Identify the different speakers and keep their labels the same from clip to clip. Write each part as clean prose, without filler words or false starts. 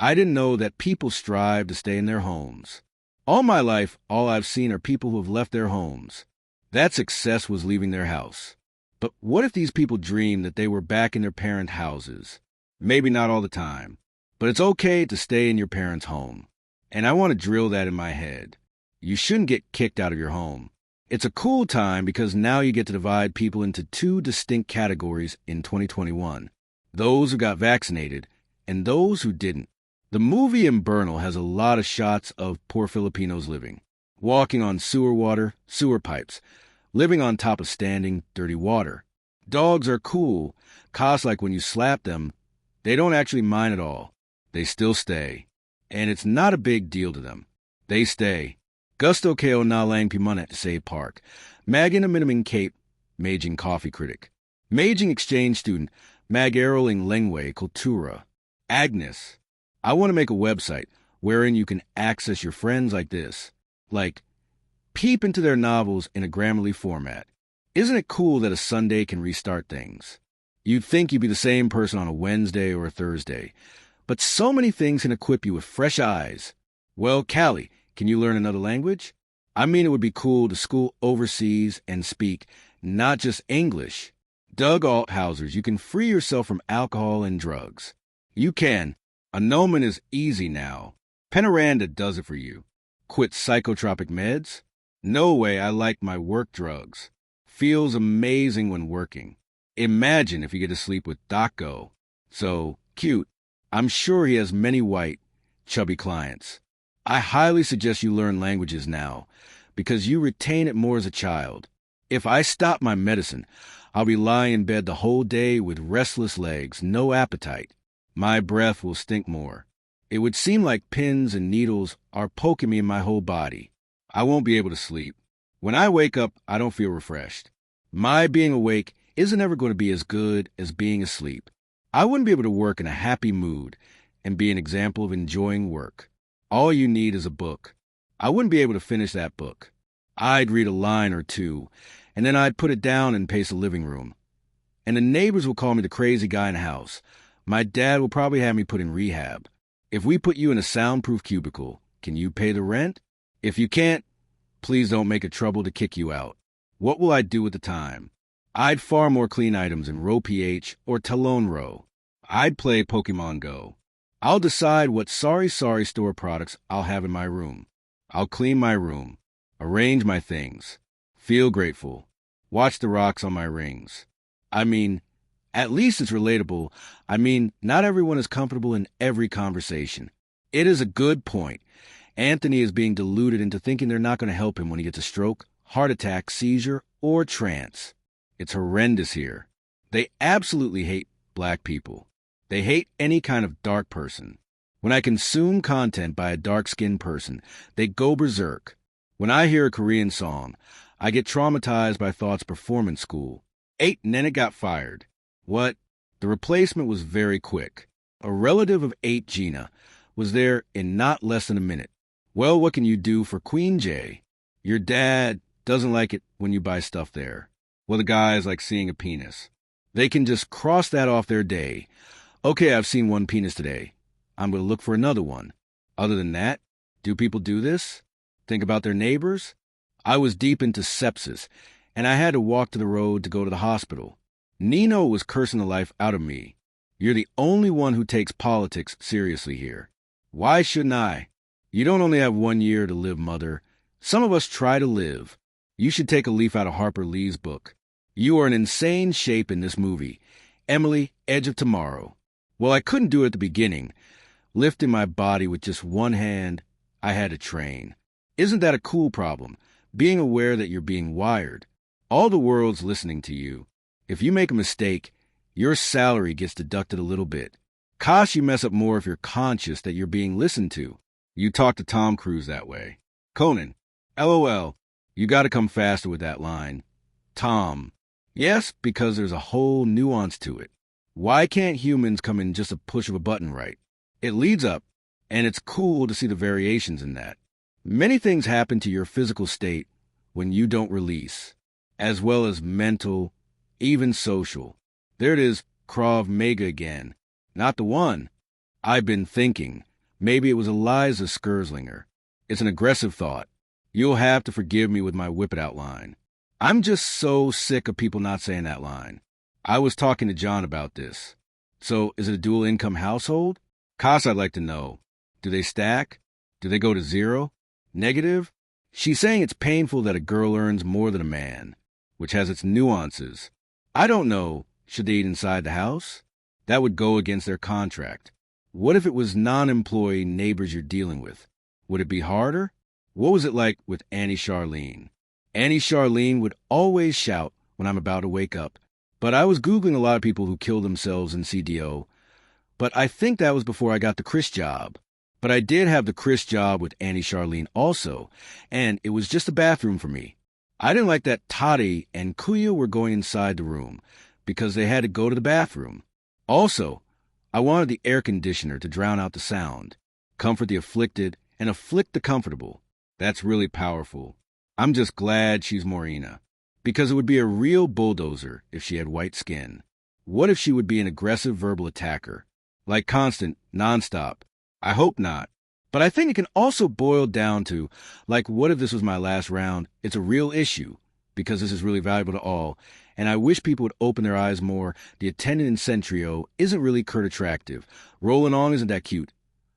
Speaker 1: I didn't know that people strive to stay in their homes. All my life, all I've seen are people who have left their homes. That success was leaving their house. But what if these people dreamed that they were back in their parent houses? Maybe not all the time, but it's okay to stay in your parents' home. And I want to drill that in my head. You shouldn't get kicked out of your home. It's a cool time because now you get to divide people into two distinct categories in 2021. Those who got vaccinated and those who didn't. The movie Infernal has a lot of shots of poor Filipinos living, walking on sewer water, sewer pipes, living on top of standing, dirty water. Dogs are cool. Cost like when you slap them, they don't actually mind at all. They still stay. And it's not a big deal to them. They stay. Gusto kayo na lang pimanat sa park. Magin a minimum cape, maging coffee critic. Maging exchange student, mag-araling lengwe kultura. Agnes. I want to make a website wherein you can access your friends like this. Like, peep into their novels in a Grammarly format. Isn't it cool that a Sunday can restart things? You'd think you'd be the same person on a Wednesday or a Thursday. But so many things can equip you with fresh eyes. Well, Callie, can you learn another language? I mean, it would be cool to school overseas and speak not just English. Doug Althausers, you can free yourself from alcohol and drugs. You can. Annulment is easy now. Penoranda does it for you. Quit psychotropic meds? No way, I like my work drugs. Feels amazing when working. Imagine if you get to sleep with Daco. So cute. I'm sure he has many white, chubby clients. I highly suggest you learn languages now, because you retain it more as a child. If I stop my medicine, I'll be lying in bed the whole day with restless legs, no appetite. My breath will stink more. It would seem like pins and needles are poking me in my whole body. I won't be able to sleep. When I wake up, I don't feel refreshed. My being awake isn't ever going to be as good as being asleep. I wouldn't be able to work in a happy mood and be an example of enjoying work. All you need is a book. I wouldn't be able to finish that book. I'd read a line or two, and then I'd put it down and pace the living room. And the neighbors will call me the crazy guy in the house. My dad will probably have me put in rehab. If we put you in a soundproof cubicle, can you pay the rent? If you can't, please don't make it trouble to kick you out. What will I do with the time? I'd far more clean items in Row PH or Talon Row. I'd play Pokemon Go. I'll decide what sorry store products I'll have in my room. I'll clean my room, arrange my things, feel grateful, watch the rocks on my rings. I mean, at least it's relatable. I mean, not everyone is comfortable in every conversation. It is a good point. Anthony is being deluded into thinking they're not going to help him when he gets a stroke, heart attack, seizure, or trance. It's horrendous here. They absolutely hate black people. They hate any kind of dark person. When I consume content by a dark-skinned person, they go berserk. When I hear a Korean song, I get traumatized by Thought's performance school. 8 and then it got fired. What? The replacement was very quick. A relative of 8, Gina, was there in not less than a minute. Well, what can you do for Queen J? Your dad doesn't like it when you buy stuff there. Well, the guys like seeing a penis. They can just cross that off their day. Okay, I've seen one penis today. I'm going to look for another one. Other than that, do people do this? Think about their neighbors? I was deep into sepsis, and I had to walk to the road to go to the hospital. Nino was cursing the life out of me. You're the only one who takes politics seriously here. Why shouldn't I? You don't only have 1 year to live, Mother. Some of us try to live. You should take a leaf out of Harper Lee's book. You are in insane shape in this movie. Emily, Edge of Tomorrow. Well, I couldn't do it at the beginning. Lifting my body with just one hand, I had to train. Isn't that a cool problem? Being aware that you're being wired. All the world's listening to you. If you make a mistake, your salary gets deducted a little bit. Gosh, you mess up more if you're conscious that you're being listened to. You talk to Tom Cruise that way. Conan, LOL, you gotta come faster with that line. Tom, yes, because there's a whole nuance to it. Why can't humans come in just a push of a button right? It leads up, and it's cool to see the variations in that. Many things happen to your physical state when you don't release, as well as mental, even social. There it is, Krav Maga again. Not the one. I've been thinking. Maybe it was Eliza Skurslinger. It's an aggressive thought. You'll have to forgive me with my whip it out line. I'm just so sick of people not saying that line. I was talking to John about this. So, is it a dual income household? Cas, I'd like to know. Do they stack? Do they go to zero? Negative? She's saying it's painful that a girl earns more than a man, which has its nuances. I don't know. Should they eat inside the house? That would go against their contract. What if it was non-employee neighbors you're dealing with? Would it be harder? What was it like with Annie Charlene? Annie Charlene would always shout when I'm about to wake up. But I was Googling a lot of people who kill themselves in CDO. But I think that was before I got the Chris job. But I did have the Chris job with Annie Charlene also, and it was just a bathroom for me. I didn't like that Toddy and Kuya were going inside the room because they had to go to the bathroom. Also, I wanted the air conditioner to drown out the sound, comfort the afflicted, and afflict the comfortable. That's really powerful. I'm just glad she's Morena, because it would be a real bulldozer if she had white skin. What if she would be an aggressive verbal attacker? Like constant, nonstop. I hope not. But I think it can also boil down to, like, what if this was my last round? It's a real issue, because this is really valuable to all, and I wish people would open their eyes more. The attendant in Centrio isn't really Kurt attractive. Rolling on isn't that cute.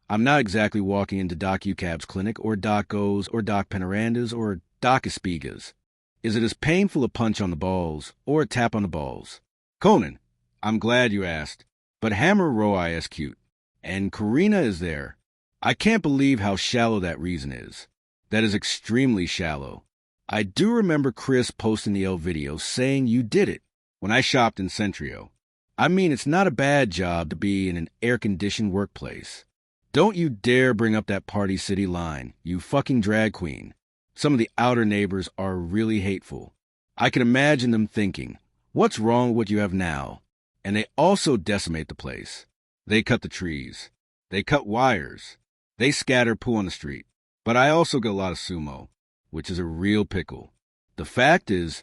Speaker 1: I'm not exactly walking into Doc UCAB's clinic, or Doc Go's, or Doc Penoranda's, or Doc Espiga's. Is it as painful a punch on the balls, or a tap on the balls? Conan, I'm glad you asked, but Hammer Roi is cute. And Karina is there. I can't believe how shallow that reason is. That is extremely shallow. I do remember Chris posting the L video saying you did it when I shopped in Centrio. I mean, it's not a bad job to be in an air-conditioned workplace. Don't you dare bring up that Party City line, you fucking drag queen. Some of the outer neighbors are really hateful. I can imagine them thinking, what's wrong with what you have now? And they also decimate the place. They cut the trees. They cut wires. They scatter poo on the street. But I also get a lot of sumo, which is a real pickle. The fact is,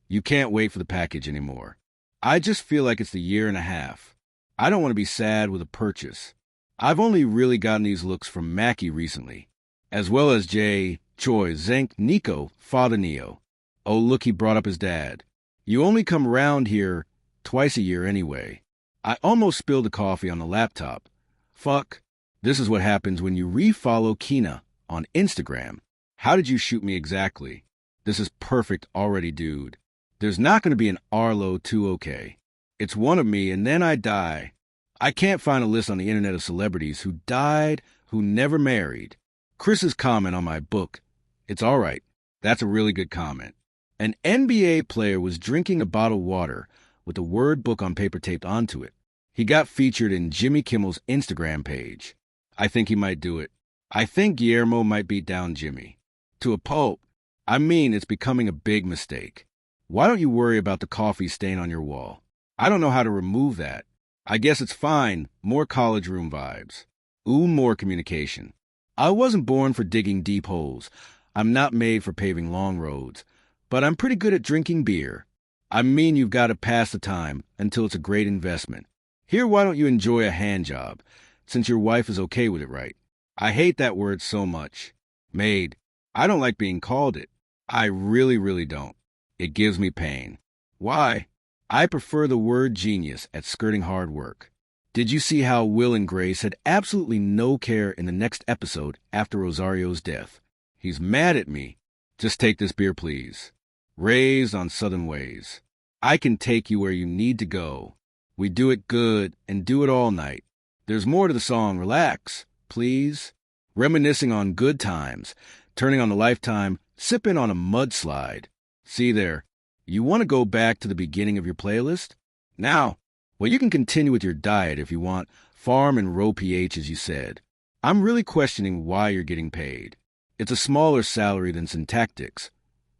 Speaker 1: you can't wait for the package anymore. I just feel like it's the year and a half. I don't want to be sad with a purchase. I've only really gotten these looks from Mackie recently, as well as Jay, Choi, Zenk, Nico, Father Neo. Oh, look, he brought up his dad. You only come around here twice a year anyway. I almost spilled the coffee on the laptop. Fuck. This is what happens when you refollow Kina on Instagram. How did you shoot me exactly? This is perfect already, dude. There's not going to be an Arlo 2OK. It's one of me and then I die. I can't find a list on the internet of celebrities who died, who never married. Chris's comment on my book, it's all right. That's a really good comment. An NBA player was drinking a bottled water with the word book on paper taped onto it. He got featured in Jimmy Kimmel's Instagram page. I think he might do it. I think Guillermo might beat down Jimmy. To a pulp. I mean, it's becoming a big mistake. Why don't you worry about the coffee stain on your wall? I don't know how to remove that. I guess it's fine. More college room vibes. Ooh, more communication. I wasn't born for digging deep holes. I'm not made for paving long roads. But I'm pretty good at drinking beer. I mean, you've got to pass the time until it's a great investment. Here, why don't you enjoy a hand job, since your wife is okay with it, right? I hate that word so much. Maid. I don't like being called it. I really, really don't. It gives me pain. Why? I prefer the word genius at skirting hard work. Did you see how Will and Grace had absolutely no care in the next episode after Rosario's death? He's mad at me. Just take this beer, please. Raised on Southern ways. I can take you where you need to go. We do it good and do it all night. There's more to the song, relax, please. Reminiscing on good times, turning on the Lifetime, sipping on a mudslide. See there, you want to go back to the beginning of your playlist? Now, well, you can continue with your diet if you want, farm and row pH as you said. I'm really questioning why you're getting paid. It's a smaller salary than Syntactics.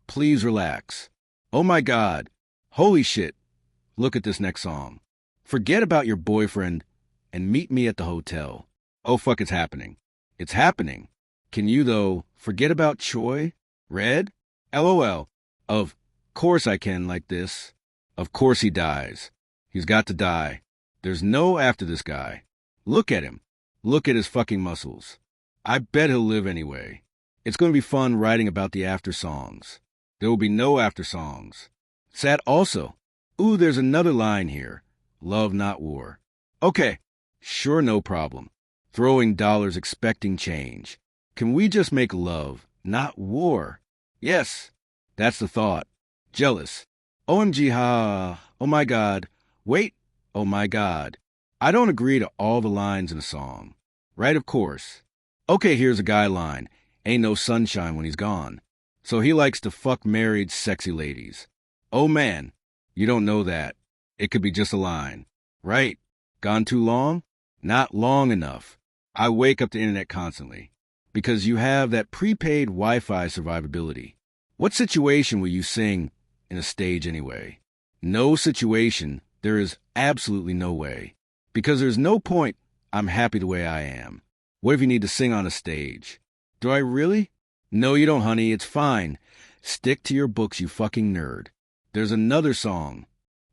Speaker 1: Please relax. Oh my God. Holy shit. Look at this next song. Forget about your boyfriend and meet me at the hotel. Oh fuck, it's happening. It's happening. Can you, though, forget about Choi? Red? LOL. Of course I can like this. Of course he dies. He's got to die. There's no after this guy. Look at him. Look at his fucking muscles. I bet he'll live anyway. It's going to be fun writing about the after songs. There will be no after songs. Sad also. Ooh, there's another line here. Love, not war. Okay, sure, no problem. Throwing dollars expecting change. Can we just make love, not war? Yes, that's the thought. Jealous. OMG, ha. Oh my God. Wait. Oh my God. I don't agree to all the lines in a song. Right, of course. Okay, here's a guy line. Ain't no sunshine when he's gone. So he likes to fuck married, sexy ladies. Oh man, you don't know that. It could be just a line. Right. Gone too long? Not long enough. I wake up the internet constantly. Because you have that prepaid Wi-Fi survivability. What situation will you sing in a stage anyway? No situation. There is absolutely no way. Because there's no point, I'm happy the way I am. What if you need to sing on a stage? Do I really? No, you don't, honey. It's fine. Stick to your books, you fucking nerd. There's another song.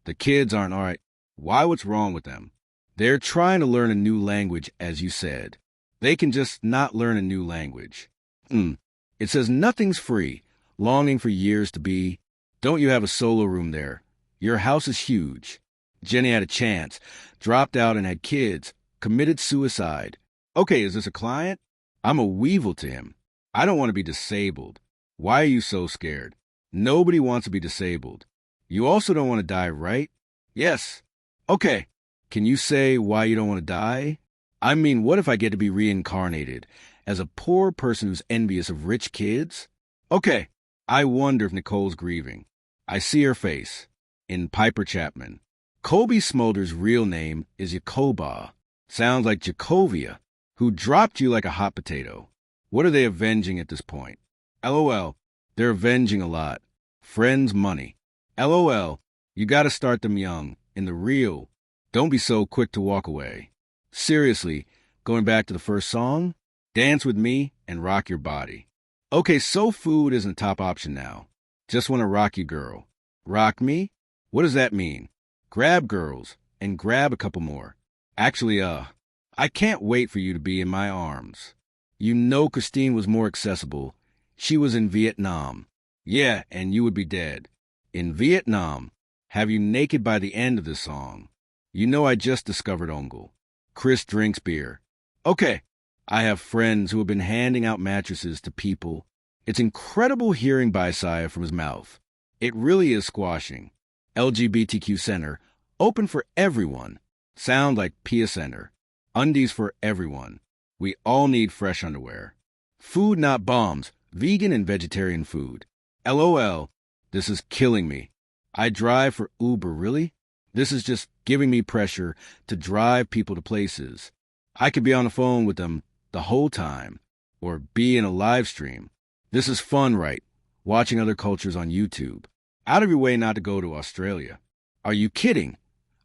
Speaker 1: The kids aren't all right. Why? What's wrong with them? They're trying to learn a new language, as you said. They can just not learn a new language. It says nothing's free. Longing for years to be. Don't you have a solo room there? Your house is huge. Jenny had a chance. Dropped out and had kids. Committed suicide. Okay, is this a client? I'm a weevil to him. I don't want to be disabled. Why are you so scared? Nobody wants to be disabled. You also don't want to die, right? Yes. Okay. Can you say why you don't want to die? I mean, what if I get to be reincarnated as a poor person who's envious of rich kids? Okay. I wonder if Nicole's grieving. I see her face. In Piper Chapman. Colby Smolder's real name is Jacoba. Sounds like Jacovia, who dropped you like a hot potato. What are they avenging at this point? LOL. They're avenging a lot. Friends, money. LOL. You gotta start them young. In the real. Don't be so quick to walk away. Seriously, going back to the first song? Dance with me and rock your body. Okay, so food isn't a top option now. Just want to rock you, girl. Rock me? What does that mean? Grab girls and grab a couple more. Actually, I can't wait for you to be in my arms. You know Christine was more accessible. She was in Vietnam. Yeah, and you would be dead. In Vietnam. Have you naked by the end of this song? You know I just discovered Ongle. Chris drinks beer. Okay, I have friends who have been handing out mattresses to people. It's incredible hearing Baisaya from his mouth. It really is squashing. LGBTQ Center, open for everyone. Sound like Pia Center. Undies for everyone. We all need fresh underwear. Food, not bombs. Vegan and vegetarian food. LOL. This is killing me. I drive for Uber, really? This is just giving me pressure to drive people to places. I could be on the phone with them the whole time, or be in a live stream. This is fun, right? Watching other cultures on YouTube. Out of your way not to go to Australia. Are you kidding?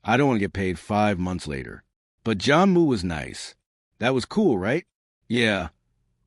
Speaker 1: I don't want to get paid 5 months later. But John Moo was nice. That was cool, right? Yeah,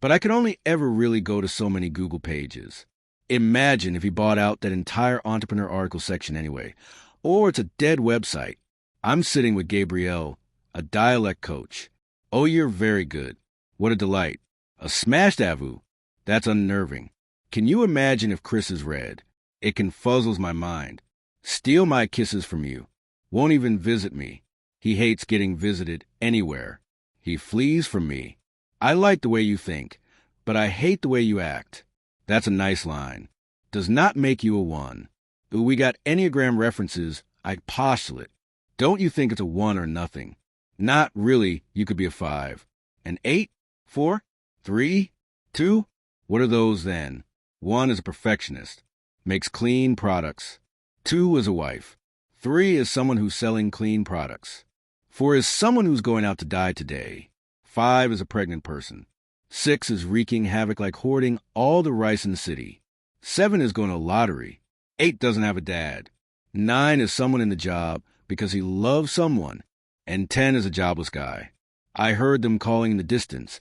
Speaker 1: but I could only ever really go to so many Google pages. Imagine if he bought out that entire entrepreneur article section anyway. Or it's a dead website. I'm sitting with Gabrielle, a dialect coach. Oh, you're very good. What a delight. A smashed avu. That's unnerving. Can you imagine if Chris is red? It confuzzles my mind. Steal my kisses from you. Won't even visit me. He hates getting visited anywhere. He flees from me. I like the way you think, but I hate the way you act. That's a nice line. Does not make you a 1. We got Enneagram references, I postulate. Don't you think it's a 1 or nothing? Not really, you could be a 5. An 8? 4? 3? 2? What are those then? 1 is a perfectionist. Makes clean products. 2 is a wife. 3 is someone who's selling clean products. 4 is someone who's going out to die today. 5 is a pregnant person. 6 is wreaking havoc like hoarding all the rice in the city. 7 is going to a lottery. 8 doesn't have a dad. 9 is someone in the job because he loves someone. And 10 is a jobless guy. I heard them calling in the distance,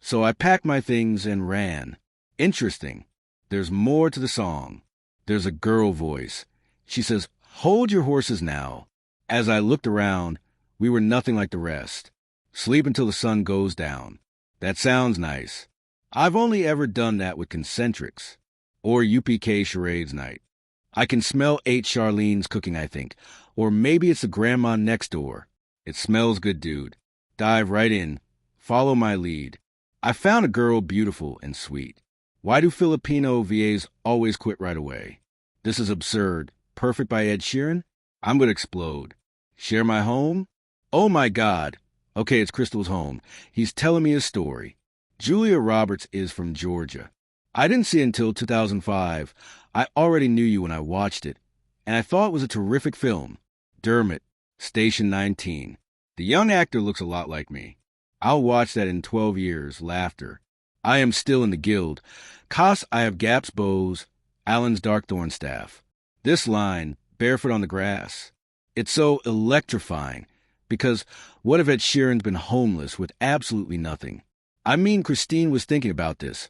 Speaker 1: so I packed my things and ran. Interesting. There's more to the song. There's a girl voice. She says, "Hold your horses now." As I looked around, we were nothing like the rest. Sleep until the sun goes down. That sounds nice. I've only ever done that with concentrics. Or UPK charades night. I can smell Aunt Charlene's cooking, I think. Or maybe it's the grandma next door. It smells good, dude. Dive right in. Follow my lead. I found a girl beautiful and sweet. Why do Filipino VAs always quit right away? This is absurd. Perfect by Ed Sheeran? I'm gonna explode. Share my home? Oh my God. Okay, it's Crystal's home. He's telling me his story. Julia Roberts is from Georgia. I didn't see it until 2005. I already knew you when I watched it, and I thought it was a terrific film. Dermot, Station 19. The young actor looks a lot like me. I'll watch that in 12 years, laughter. I am still in the guild. Cos I have Gap's bows, Allen's darkthorn staff. This line, barefoot on the grass. It's so electrifying, because what if Ed Sheeran's been homeless with absolutely nothing? I mean, Christine was thinking about this.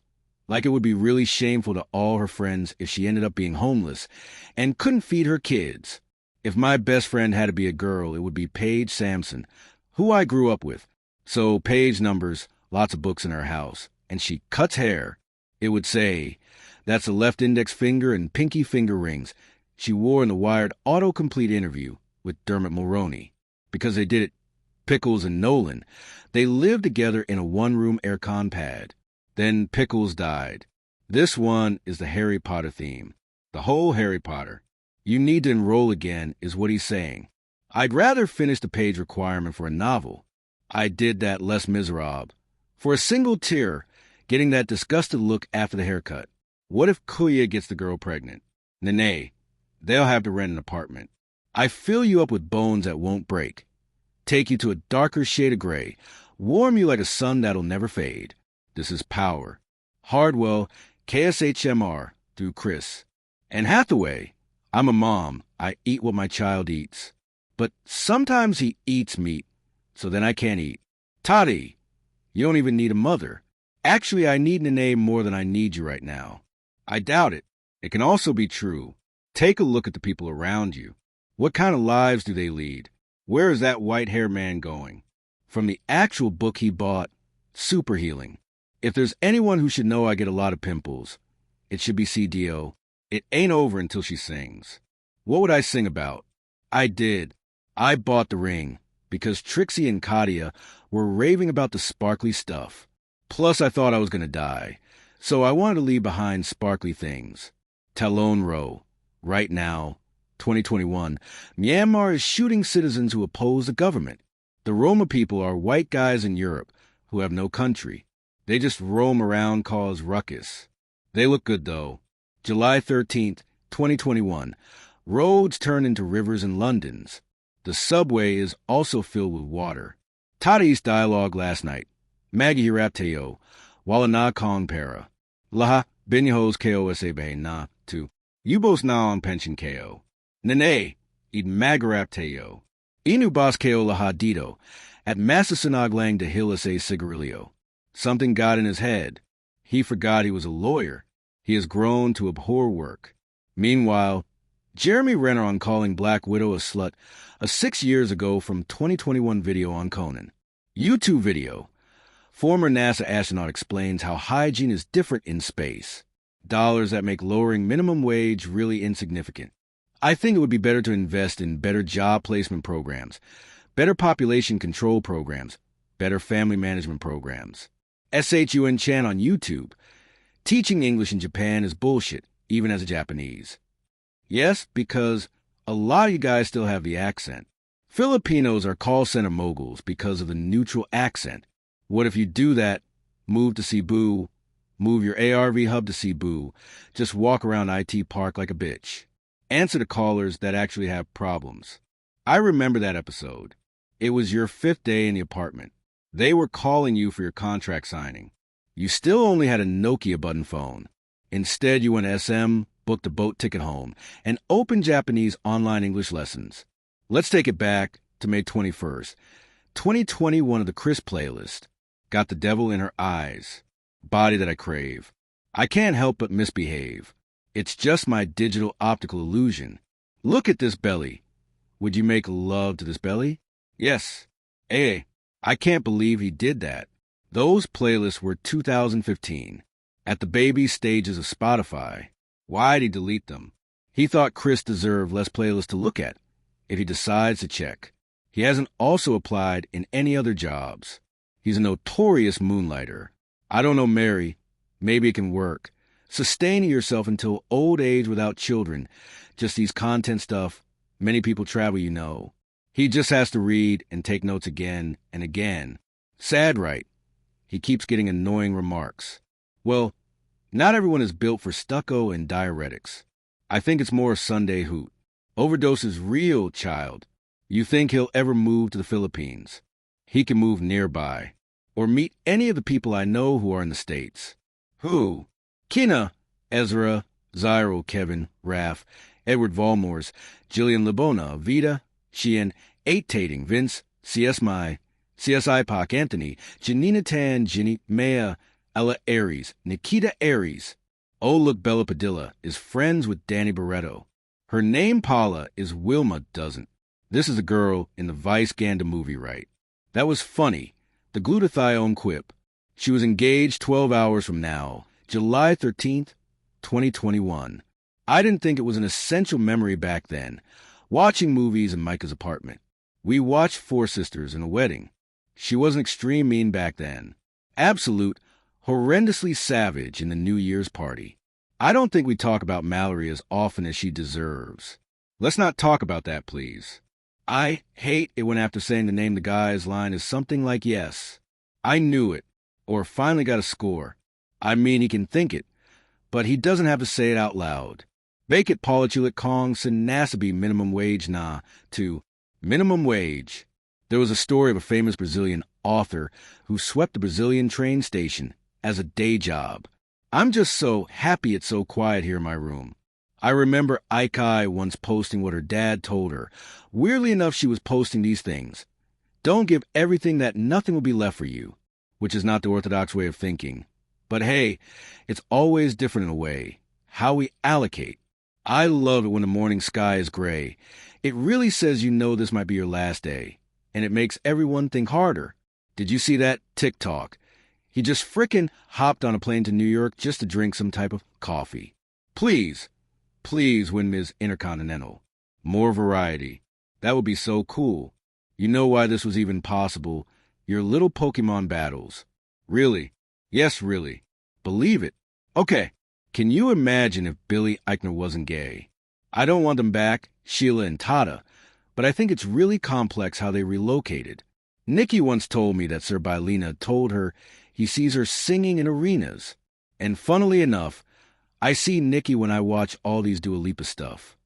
Speaker 1: Like it would be really shameful to all her friends if she ended up being homeless and couldn't feed her kids. If my best friend had to be a girl, it would be Paige Sampson, who I grew up with. So Paige numbers, lots of books in her house, and she cuts hair. It would say, that's the left index finger and pinky finger rings she wore in the Wired autocomplete interview with Dermot Mulroney. Because they did it, Pickles and Nolan, they lived together in a one-room aircon pad. Then Pickles died. This one is the Harry Potter theme. The whole Harry Potter. You need to enroll again, is what he's saying. I'd rather finish the page requirement for a novel. I did that Les Miserables. For a single tear, getting that disgusted look after the haircut. What if Kuya gets the girl pregnant? Nene, they'll have to rent an apartment. I fill you up with bones that won't break. Take you to a darker shade of gray. Warm you like a sun that'll never fade. This is Power. Hardwell, KSHMR, through Chris. And Hathaway, I'm a mom. I eat what my child eats. But sometimes he eats meat, so then I can't eat. Toddy, you don't even need a mother. Actually, I need Nene more than I need you right now. I doubt it. It can also be true. Take a look at the people around you. What kind of lives do they lead? Where is that white-haired man going? From the actual book he bought, Super Healing. If there's anyone who should know I get a lot of pimples, it should be CDO. It ain't over until she sings. What would I sing about? I did. I bought the ring, because Trixie and Katia were raving about the sparkly stuff. Plus, I thought I was going to die, so I wanted to leave behind sparkly things. Talon Row. Right now, 2021, Myanmar is shooting citizens who oppose the government. The Roma people are white guys in Europe who have no country. They just roam around, cause ruckus. They look good, though. July 13th, 2021. Roads turn into rivers in London's. The subway is also filled with water. Tadi's dialogue last night. Maggie Hirapteo, Walana Kong Para. Laha, Binyahos Kosa na, tu. Ubos na on pension ko. Nene, id Magarapteo. Inu Bas Ko Laha Dito, at Massasinag Lang de Hillis a Cigarillo. Something got in his head. He forgot he was a lawyer. He has grown to abhor work. Meanwhile, Jeremy Renner on calling Black Widow a slut a 6 years ago from 2021 video on Conan. YouTube video. Former NASA astronaut explains how hygiene is different in space. Dollars that make lowering minimum wage really insignificant. I think it would be better to invest in better job placement programs, better population control programs, better family management programs. SHUN Chan on YouTube. Teaching English in Japan is bullshit, even as a Japanese. Yes, because a lot of you guys still have the accent. Filipinos are call center moguls because of the neutral accent. What if you do that, move to Cebu, move your ARV hub to Cebu, just walk around IT Park like a bitch? Answer to callers that actually have problems. I remember that episode. It was your 5th day in the apartment. They were calling you for your contract signing. You still only had a Nokia button phone. Instead, you went SM, booked a boat ticket home, and opened Japanese online English lessons. Let's take it back to May 21st, 2021 of the Chris playlist. Got the devil in her eyes. Body that I crave. I can't help but misbehave. It's just my digital optical illusion. Look at this belly. Would you make love to this belly? Yes. Hey, I can't believe he did that. Those playlists were 2015, at the baby stages of Spotify. Why'd he delete them? He thought Chris deserved less playlists to look at, if he decides to check. He hasn't also applied in any other jobs. He's a notorious moonlighter. I don't know, Mary. Maybe it can work. Sustaining yourself until old age without children. Just these content stuff. Many people travel, you know. He just has to read and take notes again and again. Sad, right? He keeps getting annoying remarks. Well, not everyone is built for stucco and diuretics. I think it's more a Sunday hoot. Overdose is real, child. You think he'll ever move to the Philippines? He can move nearby. Or meet any of the people I know who are in the States. Who? Kina, Ezra, Zyro, Kevin, Raph, Edward Volmors, Jillian Labona, Vita, Sheehan, 8-tating, Vince, CSI, Pac, Anthony, Janina Tan, Ginny, Maya, Ella Aries, Nikita Aries. Oh, look, Bella Padilla is friends with Danny Barretto. Her name, Paula, is Wilma doesn't. This is a girl in the Vice Ganda movie, right? That was funny. The glutathione quip. She was engaged 12 hours from now, July 13th, 2021. I didn't think it was an essential memory back then, watching movies in Micah's apartment. We watched Four Sisters in a wedding. She was an extreme mean back then. Absolute, horrendously savage in the New Year's party. I don't think we talk about Mallory as often as she deserves. Let's not talk about that, please. I hate it when after saying the name the guy's line is something like yes. I knew it, or finally got a score. I mean, he can think it, but he doesn't have to say it out loud. Vacant Polychulit Kong Sinasabi minimum wage na to minimum wage. There was a story of a famous Brazilian author who swept the Brazilian train station as a day job. I'm just so happy it's so quiet here in my room. I remember Aikai once posting what her dad told her. Weirdly enough, she was posting these things. Don't give everything that nothing will be left for you, which is not the orthodox way of thinking. But hey, it's always different in a way. How we allocate. I love it when the morning sky is gray. It really says you know this might be your last day, and it makes everyone think harder. Did you see that TikTok? He just frickin' hopped on a plane to New York just to drink some type of coffee. Please win Ms. Intercontinental. More variety. That would be so cool. You know why this was even possible. Your little Pokemon battles. Really? Yes, really. Believe it. Okay. Can you imagine if Billy Eichner wasn't gay? I don't want them back, Sheila and Tata, but I think it's really complex how they relocated. Nikki once told me that Sir Bailina told her he sees her singing in arenas. And funnily enough, I see Nikki when I watch all these Dua Lipa stuff.